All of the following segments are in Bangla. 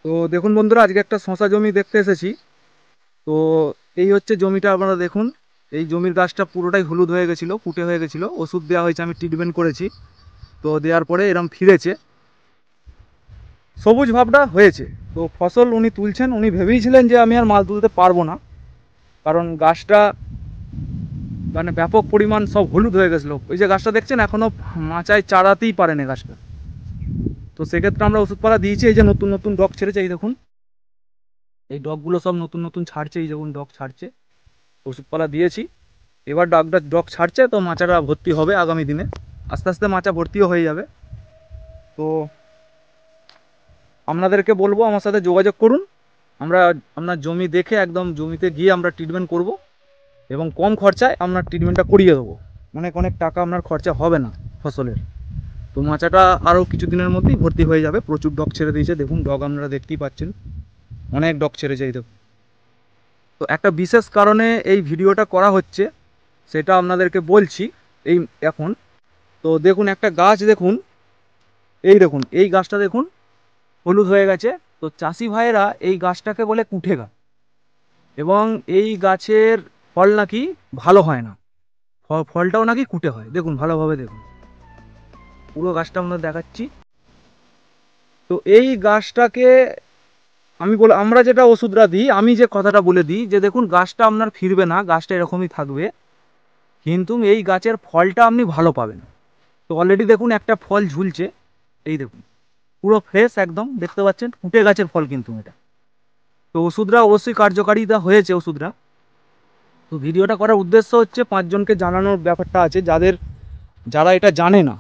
তো দেখুন বন্ধুরা, আজকে একটা শশা জমি দেখতে এসেছি। তো এই হচ্ছে জমিটা, আপনারা দেখুন। এই জমির গাছটা পুরোটাই হলুদ হয়ে গেছিলো, ফুটে হয়ে গেছিলো, ওষুধ দেওয়া হয়েছে, আমি ট্রিটমেন্ট করেছি। তো দেওয়ার পরে এরম ফিরেছে, সবুজ ভাবটা হয়েছে। তো ফসল উনি তুলছেন, উনি ভেবেইছিলেন যে আমি আর মাল তুলতে পারবো না, কারণ গাছটা মানে ব্যাপক পরিমাণ সব হলুদ হয়ে গেছিলো। ওই যে গাছটা দেখছেন, এখনো মাচায় চারাতেই পারেনি গাছটা। তো সেক্ষেত্রে আমরা ওষুধপালা দিয়েছি। এই যে নতুন নতুন ডগ ছেড়েছে, এই দেখুন, এই ডগগুলো সব নতুন নতুন ছাড়ছে, এই দেখুন ডগ ছাড়ছে। ওষুধপালা দিয়েছি, এবার ডগ ছাড়ছে, তো মাচাটা ভর্তি হবে আগামী দিনে। আস্তে আস্তে মাচা ভর্তিও হয়ে যাবে। তো আপনাদেরকে বলবো আমার সাথে যোগাযোগ করুন। আমরা আপনার জমি দেখে একদম জমিতে গিয়ে আমরা ট্রিটমেন্ট করব, এবং কম খরচায় আপনার ট্রিটমেন্টটা করিয়ে দেবো। অনেক অনেক টাকা আপনার খরচা হবে না ফসলের। তো মাচাটা আরও কিছু দিনের মধ্যেই ভর্তি হয়ে যাবে। প্রচুর ডগ ছেড়ে দিয়েছে, দেখুন ডগ আপনারা দেখতেই পাচ্ছেন, অনেক ডগ ছেড়েছে এই দেখুন। তো একটা বিশেষ কারণে এই ভিডিওটা করা হচ্ছে, সেটা আপনাদেরকে বলছি এই এখন। তো দেখুন একটা গাছ দেখুন, এই দেখুন এই গাছটা দেখুন, হলুদ হয়ে গেছে। তো চাষি ভাইয়েরা এই গাছটাকে বলে কুঠে গাছ, এবং এই গাছের ফল নাকি ভালো হয় না, ফলটাও নাকি কুটে হয়। দেখুন ভালোভাবে দেখুন, পুরো গাছটা আমরা দেখাচ্ছি। তো এই গাছটাকে আমরা যেটা ওষুধটা দিই, আমি যে কথাটা বলে দিই যে দেখুন গাছটা আপনার ফিরবে না, গাছটা এরকমই থাকবে, কিন্তু এই গাছের ফলটা আপনি ভালো পাবেন। তো অলরেডি দেখুন একটা ফল ঝুলছে, এই দেখুন পুরো ফ্রেশ একদম, দেখতে পাচ্ছেন কুটে গাছের ফল কিন্তু এটা। তো ওষুধটা অবশ্যই কার্যকারিতা হয়েছে ওষুধটা। তো ভিডিওটা করার উদ্দেশ্য হচ্ছে 5 জনকে জানানোর ব্যাপারটা আছে, যারা এটা জানে না।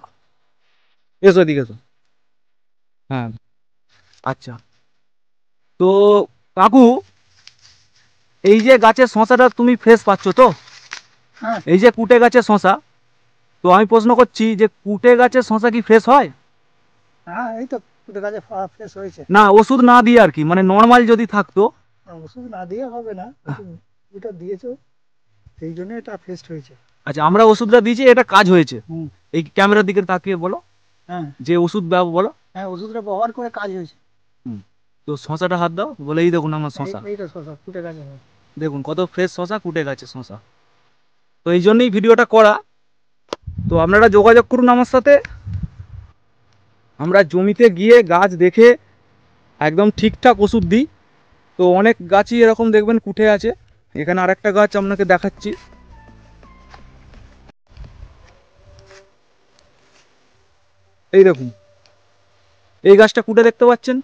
এসো এদিকে এসো। হ্যাঁ, আচ্ছা। তো কাকু, এই যে গাছের শশাটা তুমি ফ্রেশ পাচ্ছ তো? হ্যাঁ, এই যে কুটে গাছের শশা, তো আমি প্রশ্ন করছি যে কুটে গাছের শশা কি ফ্রেশ হয়? হ্যাঁ, এই তো ফুটে গাছে ফ্রেশ হয়েছে। না, ওষুধ না দিয়ে আর কি, মানে নর্মাল যদি থাকতো। ওষুধ না দিয়ে হবে না, ওষুধ যেটা দিয়েছো সেই জন্য এটা ফ্রেশ হয়েছে। আচ্ছা, আমরা ওষুধটা দিয়েছি, এটা কাজ হয়েছে। হুম। এই ক্যামেরার দিকে তাকিয়ে বলো হ্যাঁ, যে ওষুধ বলো। হ্যাঁ, ওষুধটা ব্যবহার করে কাজ হয়েছে। হুম। তো শশাটা হাত দাও, বলে এই দেখুন আমার শশা, এইটা শশা ফুটে গাছে হয়। দেখুন কত ফ্রেশ শশা, কুটে গেছে শশা। তো এই জন্যই ভিডিওটা করা। তো আপনারা যোগাযোগ করুন আমার সাথে, আমরা জমিতে গিয়ে গাছ দেখে একদম ঠিকঠাক ওষুধ দিই। তো অনেক গাছই এরকম দেখবেন কুঠে আছে। এখানে আরেকটা গাছ আপনাকে দেখাচ্ছি, এই দেখুন এই গাছটা কুটে দেখতে পাচ্ছেন।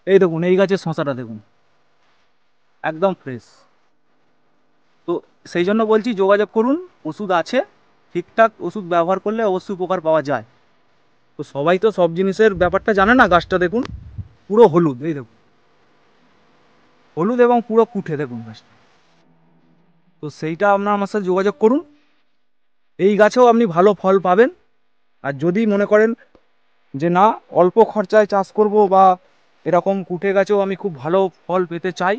এই দেখুন এই গাছের শশাটা দেখুন, একদম ফ্রেশ। তো সেই জন্য বলছি যোগাযোগ করুন, ওষুধ আছে, ঠিকঠাক ওষুধ ব্যবহার করলে অবশ্যই উপকার পাওয়া যায়। তো সবাই তো সব জিনিসের ব্যাপারটা জানে না। গাছটা দেখুন পুরো হলুদ, এই দেখুন হলুদ এবং পুরো কুঠে দেখুন গাছটা। তো সেইটা আপনার আমার সাথে যোগাযোগ করুন, এই গাছেও আপনি ভালো ফল পাবেন। আর যদি মনে করেন যে না, অল্প খরচায় চাষ করব, বা এরকম কুঠে গাছেও আমি খুব ভালো ফল পেতে চাই,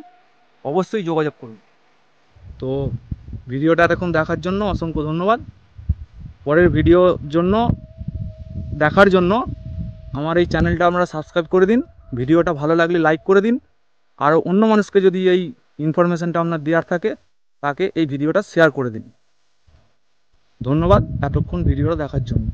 অবশ্যই যোগাযোগ করুন। তো ভিডিওটা এতক্ষণ দেখার জন্য অসংখ্য ধন্যবাদ। পরের ভিডিওর জন্য দেখার জন্য আমার এই চ্যানেলটা আপনারা সাবস্ক্রাইব করে দিন। ভিডিওটা ভালো লাগলে লাইক করে দিন। আর অন্য মানুষকে যদি এই ইনফরমেশনটা আপনার দেওয়ার থাকে, তাকে এই ভিডিওটা শেয়ার করে দিন। ধন্যবাদ এতক্ষণ ভিডিওটা দেখার জন্য।